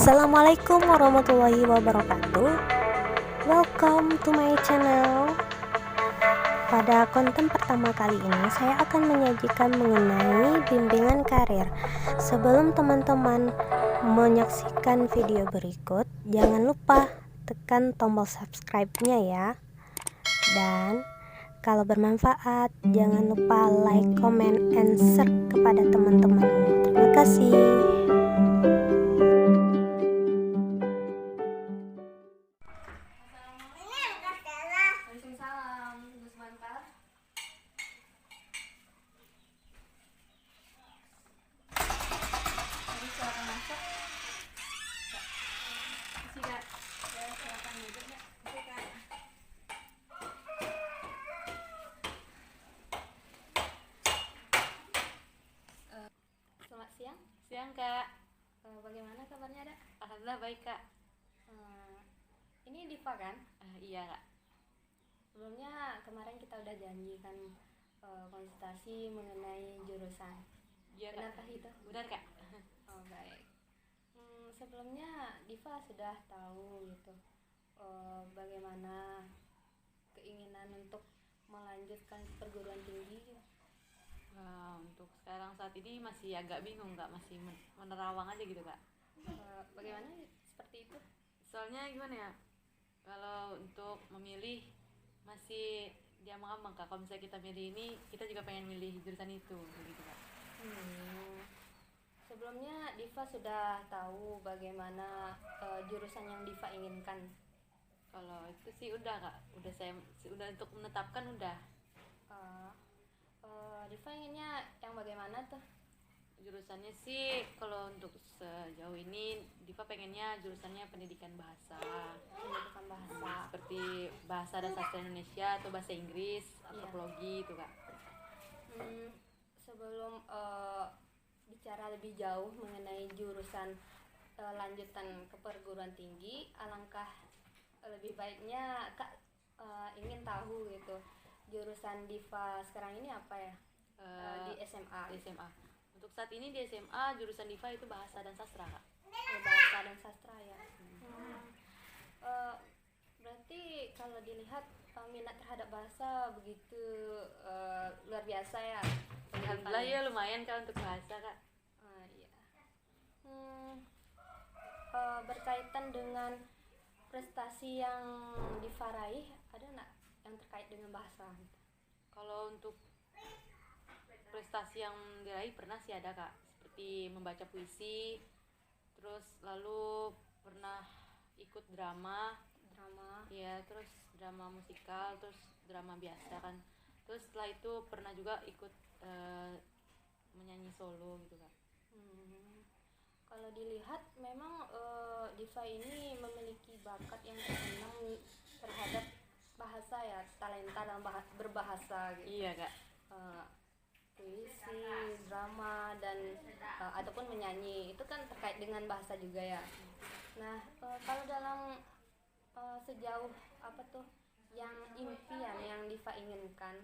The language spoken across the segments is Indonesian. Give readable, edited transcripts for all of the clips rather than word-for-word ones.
Assalamualaikum warahmatullahi wabarakatuh. Welcome to my channel. Pada konten pertama kali ini saya akan menyajikan mengenai bimbingan karir. Sebelum teman-teman menyaksikan video berikut, jangan lupa tekan tombol subscribe-nya ya. Dan kalau bermanfaat, jangan lupa like, comment, and share kepada teman-temanmu. Terima kasih. Selamat siang. Siang Kak. Bagaimana kabarnya, Dak? Alhamdulillah baik Kak. Ini Diva kan? Iya Kak. Sebelumnya kemarin kita udah janji kan konsultasi mengenai jurusan. Iya Kak. Benarkah itu? Benar Kak. Oh baik. Sebelumnya Diva sudah tahu gitu bagaimana keinginan untuk melanjutkan perguruan tinggi gitu. Untuk sekarang saat ini masih agak bingung Kak, masih menerawang aja gitu Kak. Bagaimana seperti itu? Soalnya gimana ya, kalau untuk memilih masih diambang-ambang Kak. Kalau misalnya kita milih ini, kita juga pengen milih jurusan itu gitu Kak. Sebelumnya Diva sudah tahu bagaimana jurusan yang Diva inginkan. Kalau itu sih udah Kak, udah untuk menetapkan udah. Diva inginnya yang bagaimana tuh? Jurusannya sih kalau untuk sejauh ini Diva pengennya jurusannya pendidikan bahasa. Pendidikan bahasa. Seperti bahasa dan sastra Indonesia atau bahasa Inggris, antropologi itu Kak. Sebelum bicara lebih jauh mengenai jurusan lanjutan ke perguruan tinggi, alangkah lebih baiknya Kak ingin tahu gitu jurusan Diva sekarang ini apa ya? Di SMA. Di SMA. Untuk saat ini di SMA jurusan Diva itu bahasa dan sastra Kak. Bahasa dan sastra ya. Berarti kalau dilihat minat terhadap bahasa begitu luar biasa ya. Alhamdulillah ya, lumayan Kak untuk bahasa Kak. Iya. Berkaitan dengan prestasi yang Diva raih, ada nggak yang terkait dengan bahasa? Kalau untuk prestasi yang diraih pernah sih ada Kak, seperti membaca puisi, terus lalu pernah ikut drama ya, terus drama musikal, terus drama biasa kan, terus setelah itu pernah juga ikut menyanyi solo gitu Kak. Kalau dilihat memang Diva ini memiliki bakat yang terkenal terhadap bahasa ya, talenta dalam berbahasa gitu. Iya Kak. Puisi, drama, dan ataupun menyanyi itu kan terkait dengan bahasa juga ya. Nah, kalau dalam sejauh apa tuh yang impian yang Diva inginkan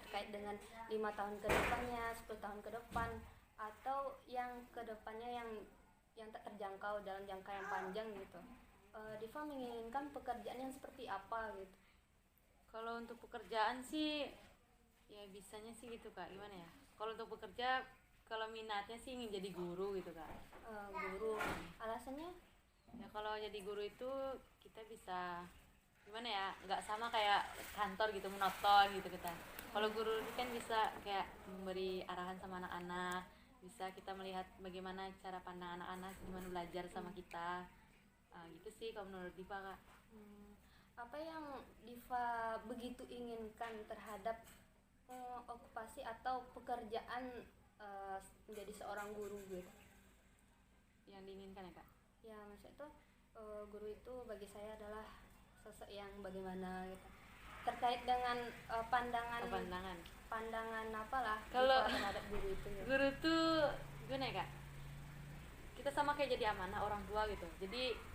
terkait dengan 5 tahun ke depannya, 10 tahun ke depan, atau yang ke depannya yang tak terjangkau dalam jangka yang panjang gitu, Diva menginginkan pekerjaan yang seperti apa gitu? Kalau untuk pekerjaan sih ya bisanya sih gitu Kak, gimana ya, kalau untuk bekerja kalau minatnya sih ingin jadi guru gitu Kak. Guru, alasannya? Ya kalau jadi guru itu kita bisa gimana ya, nggak sama kayak kantor gitu monoton gitu kita. Kalau guru kan bisa kayak memberi arahan sama anak-anak, bisa kita melihat bagaimana cara pandang anak-anak gimana belajar sama kita. Gitu sih kalau menurut Diva Kak. Apa yang Diva begitu inginkan terhadap okupasi atau pekerjaan menjadi seorang guru gitu? Yang diinginkan ya Kak? Ya maksudnya tuh guru itu bagi saya adalah sosok yang bagaimana gitu, terkait dengan pandangan apalah kalau terhadap guru itu gitu. Guru tuh gimana ya Kak, kita sama kayak jadi amanah orang tua gitu. Jadi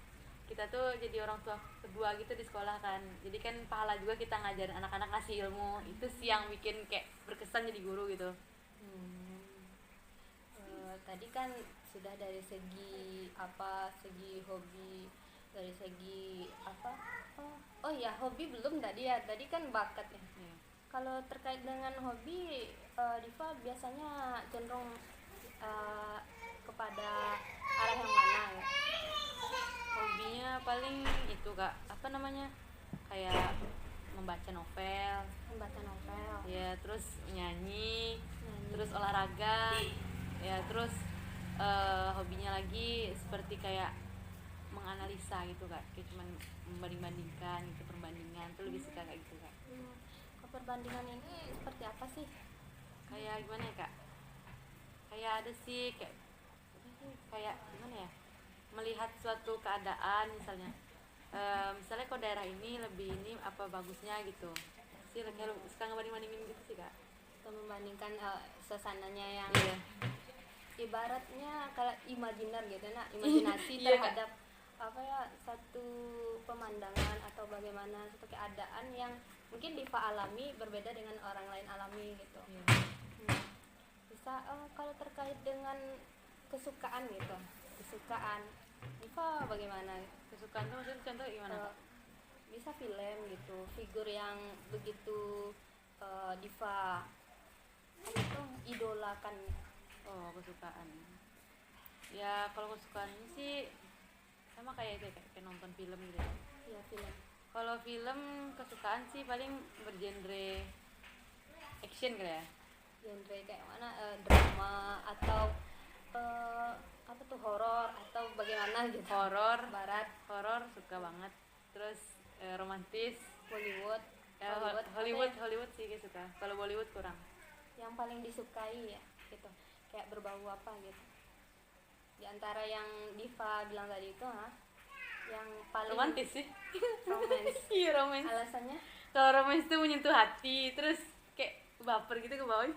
kita tuh jadi orang tua kedua gitu di sekolah kan, jadi kan pahala juga kita ngajarin anak-anak, ngasih ilmu. Itu sih yang bikin kayak berkesan jadi guru gitu. Tadi kan sudah dari segi segi hobi, dari segi apa? Oh ya, hobi belum tadi ya. Tadi kan bakat ya. Iya. Kalau terkait dengan hobi, Diva biasanya cenderung kepada arah yang mana ya? Hobinya paling itu kak, apa namanya, kayak membaca novel, Membaca novel. ya terus nyanyi, Nyanyi. terus olahraga, ya terus hobinya lagi seperti kayak menganalisa gitu kak, kayak cuman membanding-bandingkan gitu, perbandingan tuh lebih suka kayak gitu kak. Perbandingan ini seperti apa sih? Kayak gimana ya kak, kayak ada sih kayak kayak gimana ya, melihat suatu keadaan misalnya, misalnya kok daerah ini lebih ini apa bagusnya gitu sih, kayak suka ngebanding-bandingin gitu sih kak. Atau membandingkan suasananya yang Iya. ibaratnya kalau imajiner gitu, nah imajinasi Iya, Kak. terhadap apa ya, satu pemandangan atau bagaimana satu keadaan yang mungkin Diva alami berbeda dengan orang lain alami gitu. Iya. Bisa kalau terkait dengan kesukaan gitu, kesukaan Diva bagaimana? Kesukaan tuh maksudnya contoh gimana Eh, kak? bisa film gitu, figur yang begitu Diva apa tuh idolakan. Oh, kesukaan ya, kalau kesukaan sih sama kayak itu ya, kayak nonton film gitu ya. Ya, film. Kalau film kesukaan sih paling bergenre action kali ya. Genre kayak mana? Drama atau apa tuh, horor atau bagaimana gitu? Horor, Barat, horor suka banget. Terus romantis, Bollywood, ya, Hollywood, Hollywood sih kayak suka. Kalau Bollywood kurang. yang paling disukai ya gitu, kayak berbau apa gitu di antara yang Diva bilang tadi itu, yang paling Romantis sih. romance. Iya, romance. Alasannya? Kalau romance itu menyentuh hati, terus kayak baper gitu ke bawah.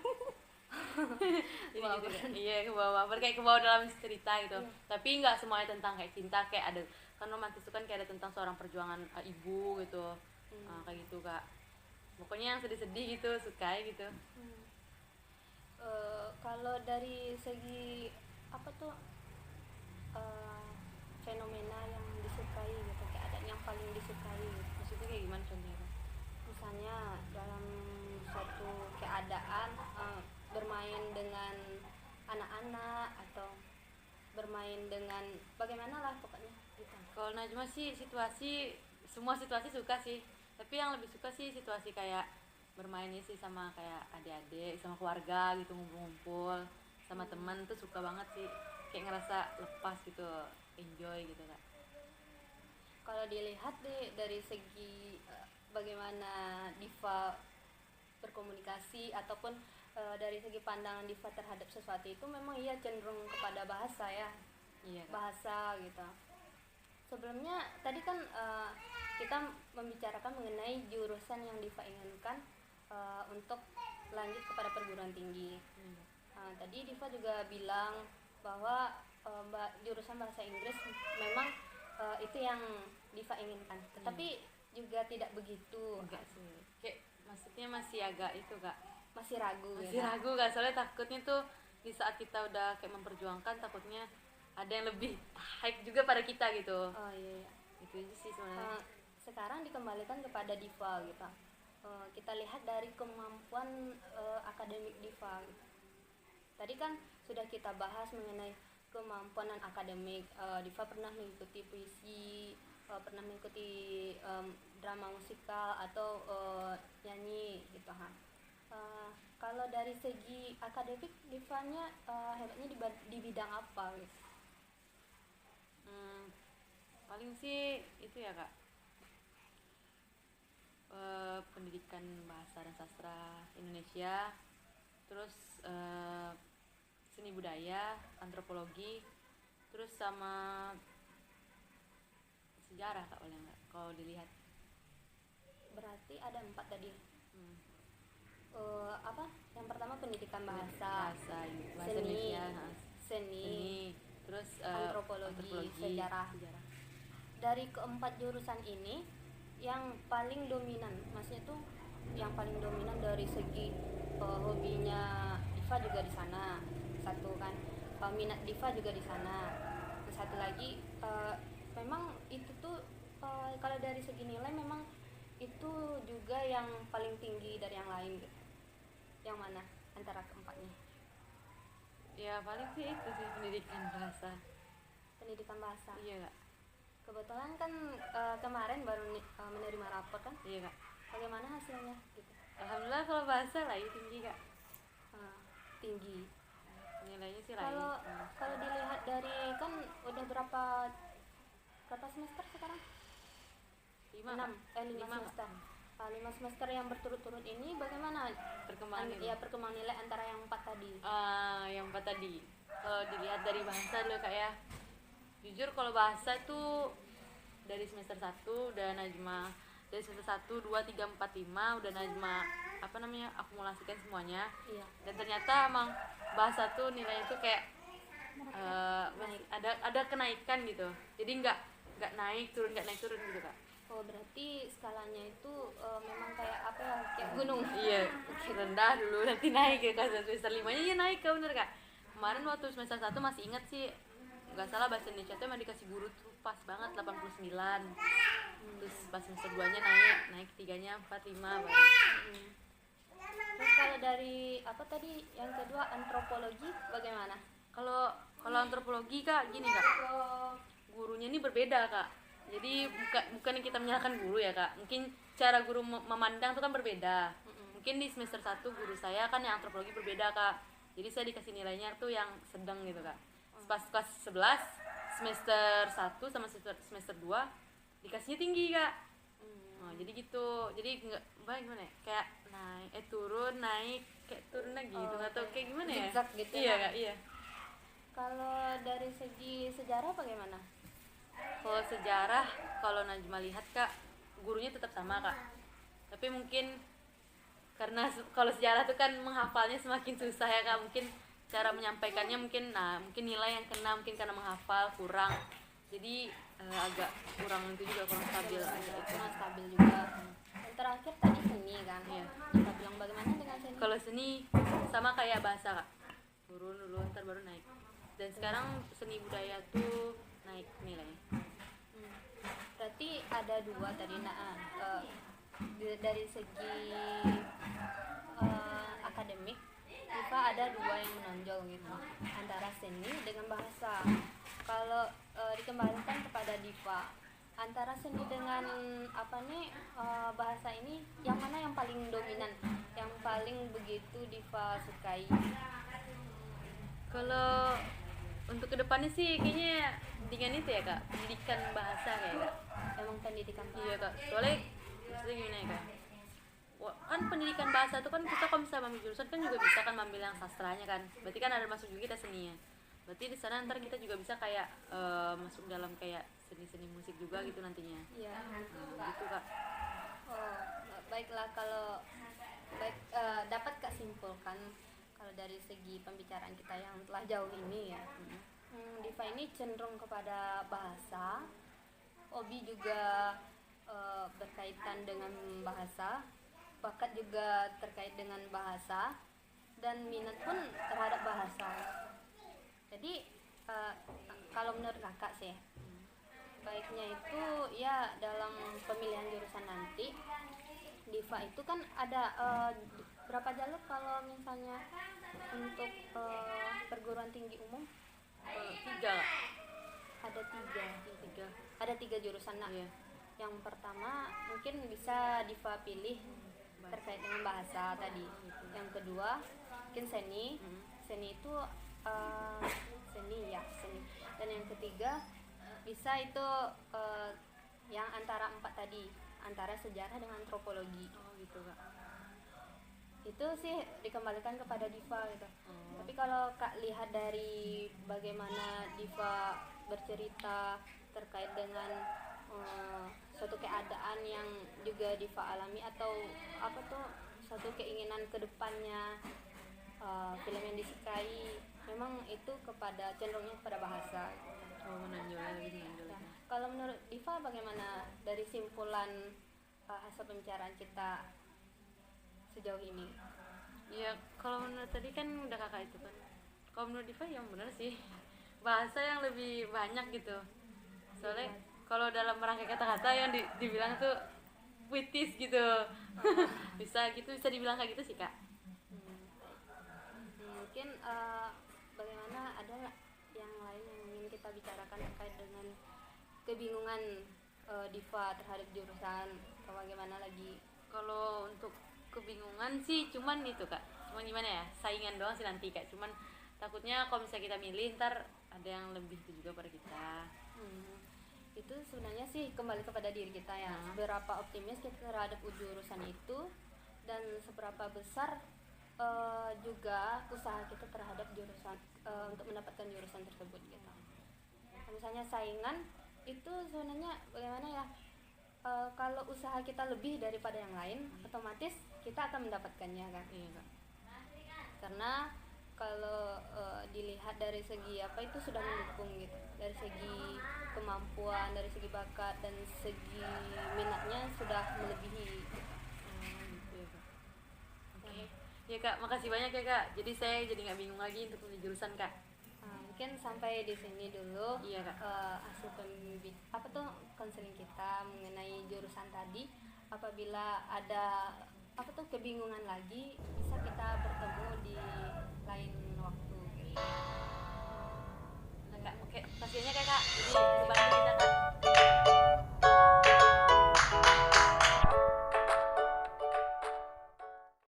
Jadi gitu kan. Iya, ke bawah baper, kayak ke bawah dalam cerita gitu. Iya. Tapi nggak semuanya tentang kayak cinta, kayak ada kan romantis itu kan kayak ada tentang seorang perjuangan ibu gitu. Kayak gitu kak. Pokoknya yang sedih-sedih gitu, suka gitu. Kalau dari segi apa tuh, fenomena yang disukai gitu, keadaan yang paling disukai gitu. Maksudnya kayak gimana contohnya Kak? Misalnya dalam suatu keadaan bermain dengan anak-anak atau bermain dengan bagaimana lah pokoknya gitu. Kalau Najma sih semua situasi suka sih. Tapi yang lebih suka sih situasi kayak bermainnya sih sama kayak adik-adik, sama keluarga gitu, ngumpul-ngumpul sama teman tuh suka banget sih. Kayak ngerasa lepas gitu, enjoy gitu kak. Kalau dilihat dari segi bagaimana Diva berkomunikasi ataupun dari segi pandangan Diva terhadap sesuatu itu, memang ia cenderung kepada bahasa ya. Iya kak. Bahasa gitu. Sebelumnya tadi kan kita membicarakan mengenai jurusan yang Diva inginkan untuk lanjut kepada perguruan tinggi. Tadi Diva juga bilang bahwa jurusan bahasa Inggris memang itu yang Diva inginkan, tetapi juga tidak begitu. Enggak sih. Kayak maksudnya masih agak itu kak. Masih ragu. Masih ya, ragu kak, soalnya takutnya tuh di saat kita udah kayak memperjuangkan, takutnya ada yang lebih hype juga pada kita gitu. Oh iya, iya. Itu aja sih sebenarnya. Sekarang dikembalikan kepada Diva gitu. Kita lihat dari kemampuan akademik Diva gitu. Tadi kan sudah kita bahas mengenai kemampuan non akademik. Diva pernah mengikuti puisi, pernah mengikuti drama musikal atau nyanyi gitu kalau dari segi akademik Divanya hebatnya di bidang apa gitu? Paling sih itu ya kak, pendidikan bahasa dan sastra Indonesia, terus seni budaya, antropologi, terus sama sejarah kak, boleh nggak kalau dilihat. Berarti ada 4 tadi. Apa? Yang pertama pendidikan bahasa bahasa seni, Indonesia, seni, terus antropologi, sejarah. Dari keempat jurusan ini, yang paling dominan, maksudnya tuh yang paling dominan dari segi hobinya Diva juga di sana satu kan. minat Diva juga di sana. Terus satu lagi memang itu tuh kalau dari segi nilai memang itu juga yang paling tinggi dari yang lain gitu. Yang mana antara keempatnya? Ya paling sih itu sih pendidikan bahasa. Pendidikan bahasa. Iya kak. Kebetulan kan kemarin baru menerima rapor kan. Iya kak. Bagaimana hasilnya gitu? Alhamdulillah kalau bahasa lah tinggi kak. Tinggi. Nilainya sih lah. Kalau dilihat dari kan udah berapa semester sekarang? 5 semester. 5 semester yang berturut-turut ini bagaimana perkembangan nilai antara yang 4 tadi? Yang 4 tadi kalau dilihat dari bahasa dulu kak ya, jujur kalau bahasa tuh dari semester 1 udah Najma, dari semester 1, 2, 3, 4, 5 udah Najma akumulasikan semuanya. Iya. Dan ternyata emang bahasa tuh nilainya tuh kayak ada kenaikan gitu, jadi nggak naik turun gitu kak. Oh berarti skalanya itu memang kayak apa ya, kayak gunung. Iya, rendah dulu nanti naik ya kak. Semester 5 nya ya naik kak, bener kak. Kemarin waktu semester 1 masih ingat sih, nggak salah bahasa Indonesia tuh emang dikasih guru tuh pas banget 89. Terus pas semester 2 nya naik 3-nya 4, 5 baru. Terus kalau dari apa tadi yang kedua, antropologi bagaimana? Kalau antropologi kak gini kak, gurunya ini berbeda kak. Jadi bukan kita menyalahkan guru ya kak, mungkin cara guru memandang itu kan berbeda. Mungkin di semester 1 guru saya kan yang antropologi berbeda kak, jadi saya dikasih nilainya tuh yang sedang gitu kak. Pas kelas 11 semester 1 sama semester 2 dikasihnya tinggi kak. Jadi gitu, jadi nggak gimana ya, kayak naik turun naik kayak turun lagi gitu, nggak tahu kayak gimana ya. Zigzag gitu. Iya kak, iya. Kalau dari segi sejarah bagaimana? Kalau sejarah, kalau Najma lihat kak, gurunya tetap sama kak. Tapi mungkin karena kalau sejarah tuh kan menghafalnya semakin susah ya kak. Mungkin cara menyampaikannya mungkin nilai yang kena mungkin karena menghafal kurang. Jadi agak kurang itu juga, kurang stabil. Kurang stabil juga. Yang terakhir tadi seni kan. Iya. Kita bilang bagaimana dengan seni? Kalau seni sama kayak bahasa kak, turun dulu ntar baru naik. Dan sekarang seni budaya tuh naik nilainya. Berarti ada dua tadi dari segi akademik Diva ada dua yang menonjol gitu, antara seni dengan bahasa. Kalau dikembalikan kepada Diva, antara seni dengan bahasa ini yang mana yang paling dominan, yang paling begitu Diva sukai? Kalau untuk kedepannya sih kayaknya dengan itu ya kak, pendidikan bahasa kayak kak. Emang pendidikan bahasa? Iya kak, soalnya maksudnya gimana ya kak, kan pendidikan bahasa itu kan kita kalau misalnya ambil jurusan kan juga bisa kan ambil yang sastranya kan, berarti kan ada masuk juga kita seninya. Berarti di sana ntar kita juga bisa kayak masuk dalam kayak seni musik juga gitu nantinya. Iya. Gitu kak. Oh, baiklah, kalau dapat Kak simpulkan kalau dari segi pembicaraan kita yang telah jauh ini ya, Diva ini cenderung kepada bahasa, hobi juga berkaitan dengan bahasa, bakat juga terkait dengan bahasa, dan minat pun terhadap bahasa. Jadi kalau menurut kakak sih, baiknya itu ya dalam pemilihan jurusan nanti Diva itu kan ada berapa jalur kalau misalnya untuk perguruan tinggi umum? 3 kak. Ada tiga jurusan. Nah, Iya. yang pertama mungkin bisa Diva pilih terkait dengan bahasa tadi. Yang kedua mungkin seni. Seni itu seni. Dan yang ketiga bisa itu yang antara 4 tadi, antara sejarah dengan antropologi. Oh gitu kak. Itu sih dikembalikan kepada Diva gitu. Tapi kalau Kak lihat dari bagaimana Diva bercerita terkait dengan suatu keadaan yang juga Diva alami, atau suatu keinginan kedepannya, film yang disukai, memang itu cenderungnya kepada bahasa. Menonjol. Kalau menurut Diva bagaimana dari simpulan hasil pembicaraan kita sejauh ini? Ya kalau menurut tadi kan udah kakak itu kan Kalau menurut Diva yang benar sih, bahasa yang lebih banyak gitu. Soalnya kalau dalam merangkai kata-kata yang dibilang tuh puitis gitu. Bisa gitu, bisa dibilang kayak gitu sih kak. Mungkin bagaimana ada nggak yang lain yang ingin kita bicarakan terkait dengan kebingungan Diva terhadap jurusan atau bagaimana lagi? Kalau untuk kebingungan sih cuman itu kak, cuman gimana ya, saingan doang sih nanti kak. Cuman takutnya kalau misalnya kita milih ntar ada yang lebih itu juga pada kita. Itu sebenarnya sih kembali kepada diri kita ya, seberapa optimis kita terhadap jurusan itu dan seberapa besar juga usaha kita terhadap jurusan untuk mendapatkan jurusan tersebut gitu. Misalnya saingan itu sebenarnya bagaimana ya, kalau usaha kita lebih daripada yang lain, otomatis kita akan mendapatkannya kan. Iya kak. Karena kalau dilihat dari segi apa itu sudah mendukung gitu, dari segi kemampuan, dari segi bakat dan segi minatnya sudah melebihi gitu. Gitu ya kak. Oke. Ya kak, makasih banyak ya kak. Jadi saya jadi nggak bingung lagi untuk milih jurusan kak. Mungkin sampai di sini dulu. Iya, Kak. Hasil konseling kita mengenai jurusan tadi. Apabila ada kebingungan lagi, bisa kita bertemu di lain waktu.